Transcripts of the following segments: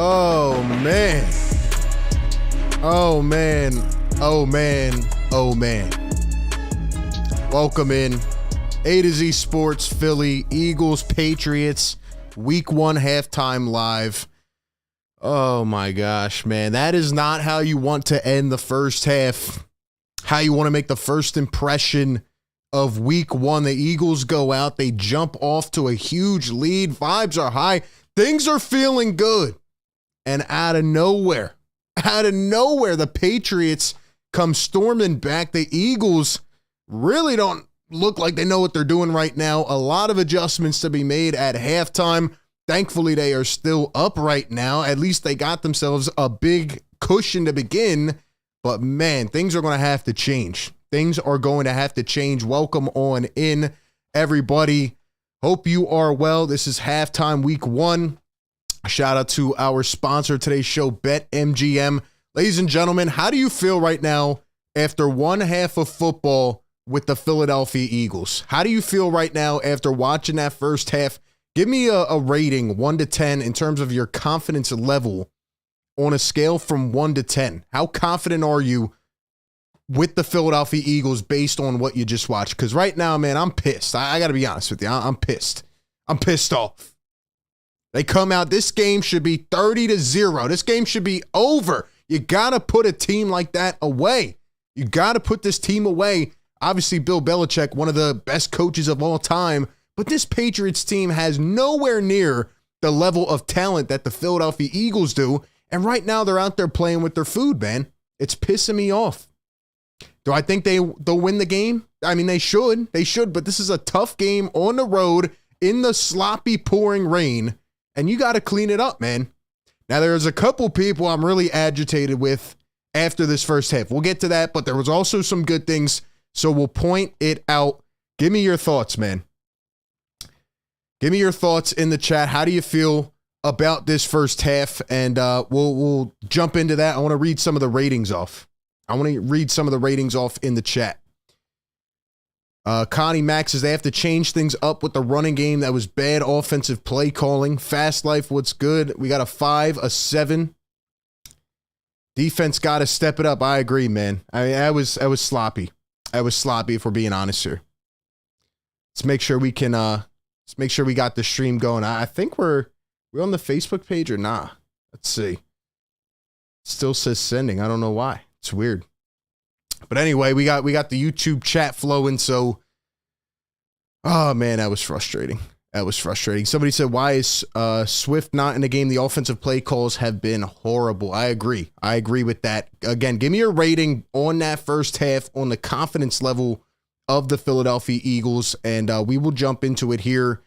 Oh, man. Oh, man. Oh, man. Oh, man. Welcome in. A to Z Sports, Philly, Eagles, Patriots, Week 1 halftime live. Oh, my gosh, man. That is not how you want to end the first half. How you want to make the first impression of Week 1. The Eagles go out. They jump off to a huge lead. Vibes are high. Things are feeling good. And out of nowhere, the Patriots come storming back. The Eagles really don't look like they know what they're doing right now. A lot of adjustments to be made at halftime. Thankfully, they are still up right now. At least they got themselves a big cushion to begin. But, man, things are going to have to change. Things are going to have to change. Welcome on in, everybody. Hope you are well. This is halftime Week 1. Shout out to our sponsor of today's show, BetMGM. Ladies and gentlemen, how do you feel right now after one half of football with the Philadelphia Eagles? How do you feel right now after watching that first half? Give me a rating, 1 to 10, in terms of your confidence level on a scale from 1 to 10. How confident are you with the Philadelphia Eagles based on what you just watched? Because right now, man, I'm pissed. I got to be honest with you. I'm pissed. I'm pissed off. They come out. This game should be 30-0. This game should be over. You got to put a team like that away. You got to put this team away. Obviously, Bill Belichick, one of the best coaches of all time, but this Patriots team has nowhere near the level of talent that the Philadelphia Eagles do. And right now, they're out there playing with their food, man. It's pissing me off. Do I think they'll win the game? I mean, they should. They should, but this is a tough game on the road in the sloppy, pouring rain. And you got to clean it up, man. Now, there's a couple people I'm really agitated with after this first half. We'll get to that, but there was also some good things, so we'll point it out. Give me your thoughts, man. Give me your thoughts in the chat. How do you feel about this first half? And we'll jump into that. I want to read some of the ratings off. In the chat. Connie Max says they have to change things up with the running game. That was bad offensive play calling. Fast Life, what's good? We got a 5, a 7. Defense got to step it up. I agree, man. I mean, I was sloppy. I was sloppy, if we're being honest here. Let's make sure we can. Let's make sure we got the stream going. I think we're on the Facebook page or nah. Let's see. Still says sending. I don't know why. It's weird. But anyway, we got the YouTube chat flowing, so oh man, that was frustrating. Somebody said, why is Swift not in the game? The offensive play calls have been horrible. I agree with that. Again, give me a rating on that first half on the confidence level of the Philadelphia Eagles, and we will jump into it here.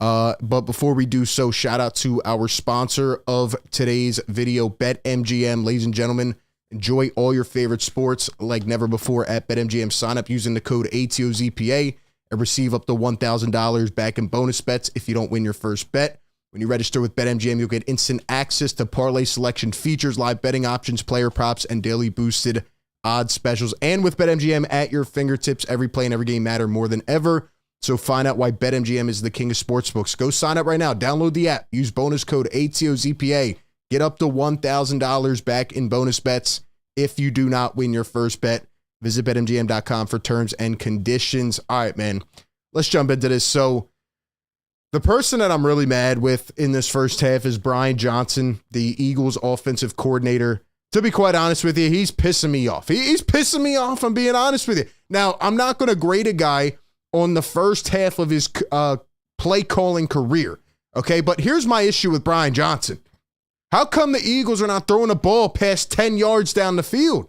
But before we do so, shout out to our sponsor of today's video, BetMGM. Ladies and gentlemen, enjoy all your favorite sports like never before at BetMGM. Sign up using the code ATOZPA and receive up to $1,000 back in bonus bets if you don't win your first bet. When you register with BetMGM, you'll get instant access to parlay selection features, live betting options, player props, and daily boosted odds specials. And with BetMGM at your fingertips, every play and every game matter more than ever. So find out why BetMGM is the king of sportsbooks. Go sign up right now. Download the app. Use bonus code ATOZPA. Get up to $1,000 back in bonus bets if you do not win your first bet. Visit BetMGM.com for terms and conditions. All right, man, let's jump into this. So the person that I'm really mad with in this first half is Brian Johnson, the Eagles offensive coordinator. To be quite honest with you, he's pissing me off. He's pissing me off, I'm being honest with you. Now, I'm not going to grade a guy on the first half of his play calling career, okay? But here's my issue with Brian Johnson. How come the Eagles are not throwing a ball past 10 yards down the field?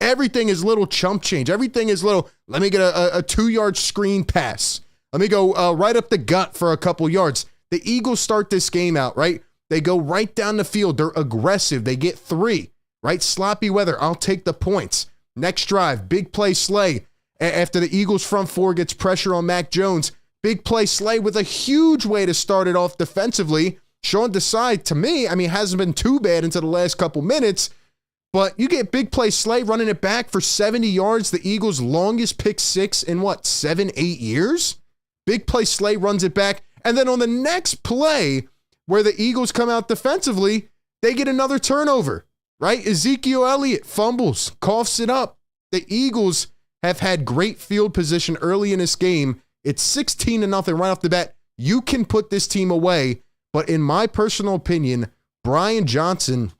Everything is little chump change. Everything is little, let me get a 2-yard screen pass. Let me go right up the gut for a couple yards. The Eagles start this game out, right? They go right down the field. They're aggressive. They get 3, right? Sloppy weather. I'll take the points. Next drive, big play Slay. After the Eagles front 4 gets pressure on Mac Jones, big play Slay with a huge way to start it off defensively. Sean Desai, to me, I mean, hasn't been too bad into the last couple minutes, but you get big play Slay running it back for 70 yards, the Eagles' longest pick 6 in 7-8 years? Big play Slay runs it back, and then on the next play, where the Eagles come out defensively, They get another turnover, right? Ezekiel Elliott fumbles, coughs it up. The Eagles have had great field position early in this game. It's 16-0 right off the bat. You can put this team away, but in my personal opinion, Brian Johnson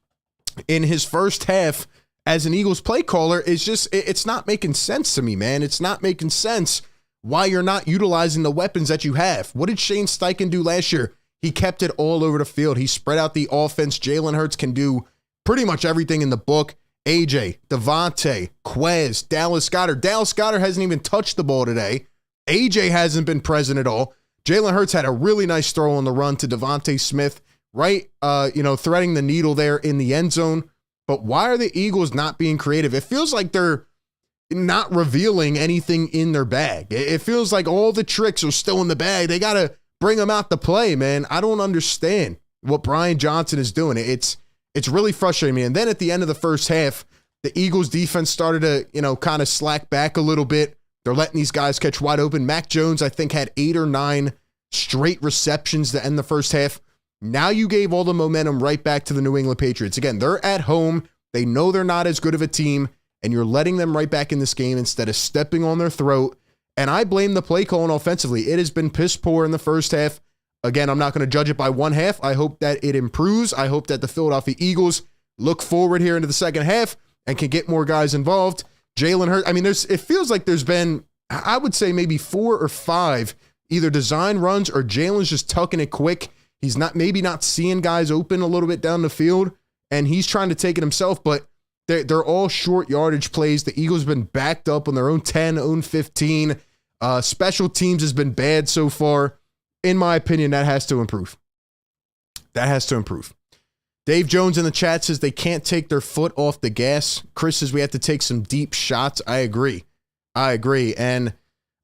in his first half as an Eagles play caller is just, it's not making sense to me, man. It's not making sense why you're not utilizing the weapons that you have. What did Shane Steichen do last year? He kept it all over the field. He spread out the offense. Jalen Hurts can do pretty much everything in the book. AJ, Devontae, Quez, Dallas Goedert. Dallas Goedert hasn't even touched the ball today. AJ hasn't been present at all. Jalen Hurts had a really nice throw on the run to Devontae Smith, right? Threading the needle there in the end zone. But why are the Eagles not being creative? It feels like they're not revealing anything in their bag. It feels like all the tricks are still in the bag. They got to bring them out to play, man. I don't understand what Brian Johnson is doing. It's really frustrating me. And then at the end of the first half, the Eagles defense started to, kind of slack back a little bit. They're letting these guys catch wide open. Mac Jones, I think, had 8 or 9 straight receptions to end the first half. Now you gave all the momentum right back to the New England Patriots. Again, they're at home. They know they're not as good of a team, and you're letting them right back in this game instead of stepping on their throat. And I blame the play calling offensively. It has been piss poor in the first half. Again, I'm not going to judge it by one half. I hope that it improves. I hope that the Philadelphia Eagles look forward here into the second half and can get more guys involved. Jalen Hurts, it feels like there's been, I would say maybe 4 or 5 either design runs or Jalen's just tucking it quick. He's maybe not seeing guys open a little bit down the field, and he's trying to take it himself, but they're all short yardage plays. The Eagles have been backed up on their own 10, own 15. Special teams has been bad so far. In my opinion, that has to improve. That has to improve. Dave Jones in the chat says they can't take their foot off the gas. Chris says we have to take some deep shots. I agree. And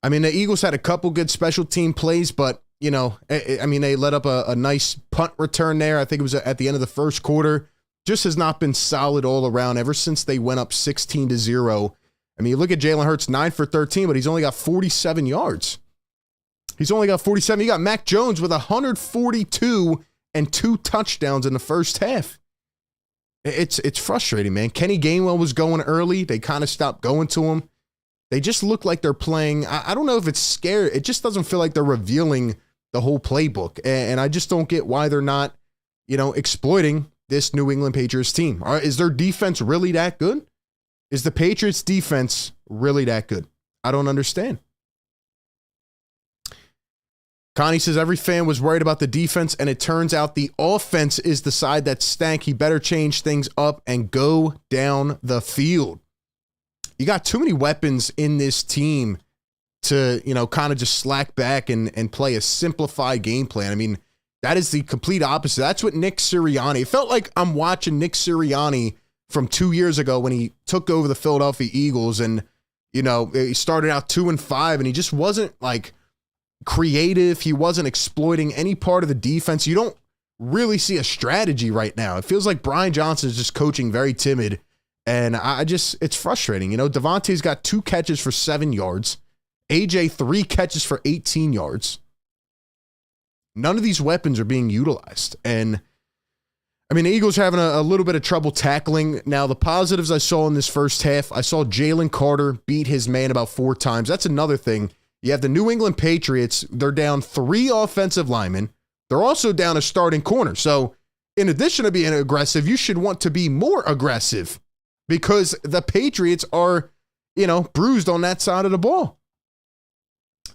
the Eagles had a couple good special team plays, but they let up a nice punt return there. I think it was at the end of the first quarter. Just has not been solid all around ever since they went up 16-0. You look at Jalen Hurts, 9 for 13, but he's only got 47 yards. You got Mac Jones with 142 and 2 touchdowns in the first half. It's frustrating, man. Kenny Gainwell was going early. They kind of stopped going to him. They just look like they're playing. I don't know if it's scary. It just doesn't feel like they're revealing the whole playbook. And I just don't get why they're not, exploiting this New England Patriots team. Is their defense really that good? Is the Patriots defense really that good? I don't understand. Connie says every fan was worried about the defense, and it turns out the offense is the side that stank. He better change things up and go down the field. You got too many weapons in this team to, kind of just slack back and play a simplified game plan. That is the complete opposite. That's what Nick Sirianni, it felt like I'm watching Nick Sirianni from 2 years ago when he took over the Philadelphia Eagles, and, he started out 2-5, and he just wasn't creative. He wasn't exploiting any part of the defense. You don't really see a strategy right now. It feels like Brian Johnson is just coaching very timid, and it's frustrating. Devontae's got 2 catches for 7 yards. AJ 3 catches for 18 yards. None of these weapons are being utilized. And the Eagles are having a little bit of trouble tackling. Now, the positives I saw in this first half, I saw Jalen Carter beat his man about 4 times. That's another thing. You have the New England Patriots. They're down 3 offensive linemen. They're also down a starting corner. So in addition to being aggressive, you should want to be more aggressive because the Patriots are, bruised on that side of the ball.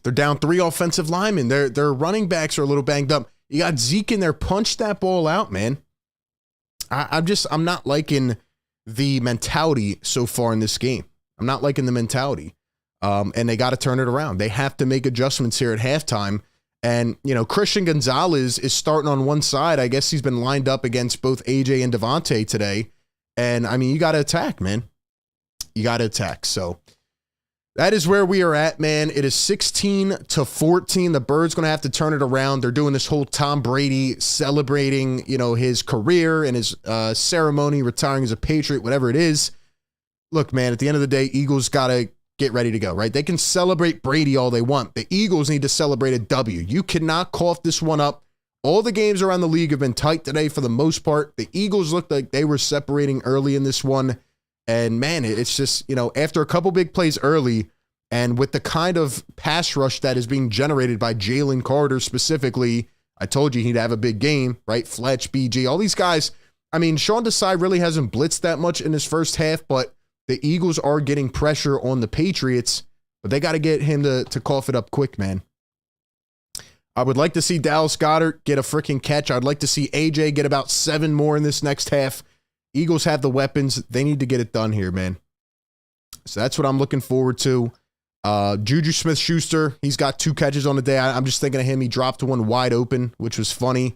They're down 3 offensive linemen. Their running backs are a little banged up. You got Zeke in there. Punch that ball out, man. I'm not liking the mentality so far in this game. I'm not liking the mentality. And they got to turn it around. They have to make adjustments here at halftime. And, Christian Gonzalez is starting on one side. I guess he's been lined up against both AJ and Devontae today. And, you got to attack, man. You got to attack. So that is where we are at, man. It is 16-14. The Birds going to have to turn it around. They're doing this whole Tom Brady celebrating, his career and his ceremony, retiring as a Patriot, whatever it is. Look, man, at the end of the day, Eagles got to get ready to go, right? They can celebrate Brady all they want. The Eagles need to celebrate a W. You cannot cough this one up All the games around the league have been tight today for the most part. The Eagles looked like they were separating early in this one. And man, it's just, after a couple big plays early and with the kind of pass rush that is being generated by Jalen Carter specifically, I told you he'd have a big game, right? Fletch, BG, all these guys. I mean, Sean Desai really hasn't blitzed that much in his first half, but the Eagles are getting pressure on the Patriots, but they got to get him to cough it up quick, man. I would like to see Dallas Goedert get a freaking catch. I'd like to see AJ get about 7 more in this next half. Eagles have the weapons. They need to get it done here, man. So that's what I'm looking forward to. Juju Smith-Schuster, he's got 2 catches on the day. I'm just thinking of him. He dropped one wide open, which was funny.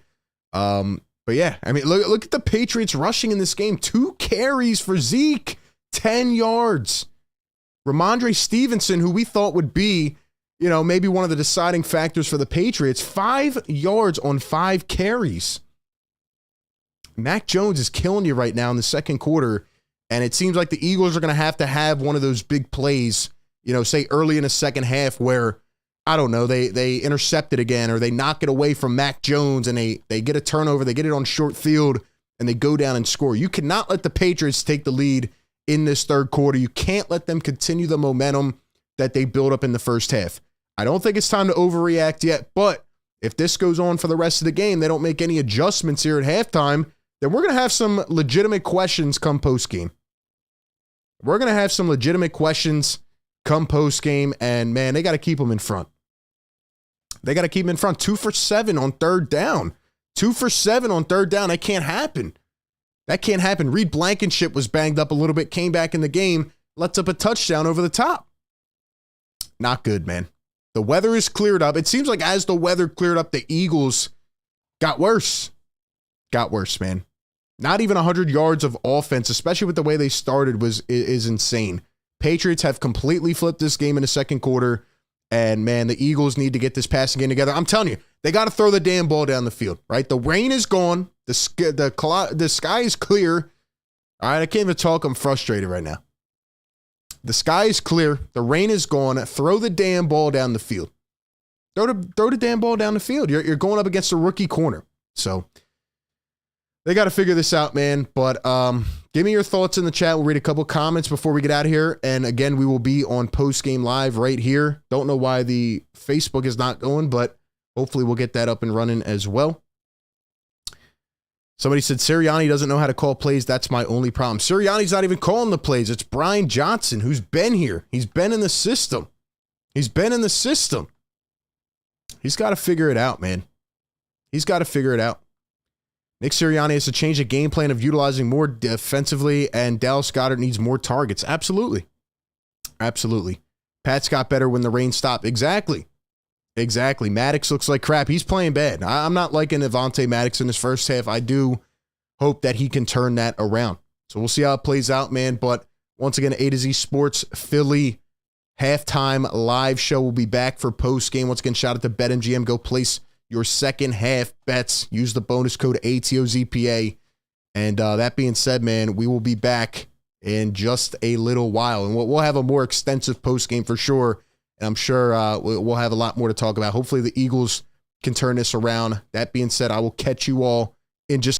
But yeah, I mean, look at the Patriots rushing in this game. 2 carries for Zeke, 10 yards. Ramondre Stevenson, who we thought would be, maybe one of the deciding factors for the Patriots, 5 yards on 5 carries. Mac Jones is killing you right now in the second quarter, and it seems like the Eagles are going to have one of those big plays, say early in the second half where, I don't know, they intercept it again or they knock it away from Mac Jones and they get a turnover, they get it on short field, and they go down and score. You cannot let the Patriots take the lead in this third quarter. You can't let them continue the momentum that they built up in the first half. I don't think it's time to overreact yet, but if this goes on for the rest of the game, they don't make any adjustments here at halftime, then we're going to have some legitimate questions come postgame. We're going to have some legitimate questions come postgame, and man, they got to keep them in front. They got to keep them in front. 2 for 7 on third down. 2 for 7 on third down. That can't happen. That can't happen. Reed Blankenship was banged up a little bit, came back in the game, lets up a touchdown over the top. Not good, man. The weather is cleared up. It seems like as the weather cleared up, the Eagles got worse. Got worse, man. Not even 100 yards of offense, especially with the way they started, is insane. Patriots have completely flipped this game in the second quarter, and man, the Eagles need to get this passing game together. I'm telling you, they got to throw the damn ball down the field, right? The rain is gone. The sky is clear. All right, I can't even talk. I'm frustrated right now. The sky is clear. The rain is gone. Throw the damn ball down the field. Throw the damn ball down the field. You're going up against a rookie corner. So they got to figure this out, man. But give me your thoughts in the chat. We'll read a couple comments before we get out of here. And again, we will be on post-game live right here. Don't know why the Facebook is not going, but hopefully we'll get that up and running as well. Somebody said Sirianni doesn't know how to call plays. That's my only problem. Sirianni's not even calling the plays. It's Brian Johnson, who's been here. He's been in the system. He's got to figure it out, man. He's got to figure it out. Nick Sirianni has to change the game plan of utilizing more defensively, and Dallas Goedert needs more targets. Absolutely. Absolutely. Pats got better when the rain stopped. Exactly. Maddox looks like crap. He's playing bad. I'm not liking Avonte Maddox in his first half. I do hope that he can turn that around. So we'll see how it plays out, man. But once again, A to Z Sports Philly halftime live show will be back for post game. Once again, shout out to BetMGM. Go place your second half bets. Use the bonus code ATOZPA. And that being said, man, we will be back in just a little while. And we'll have a more extensive post game for sure. And I'm sure we'll have a lot more to talk about. Hopefully the Eagles can turn this around. That being said, I will catch you all in just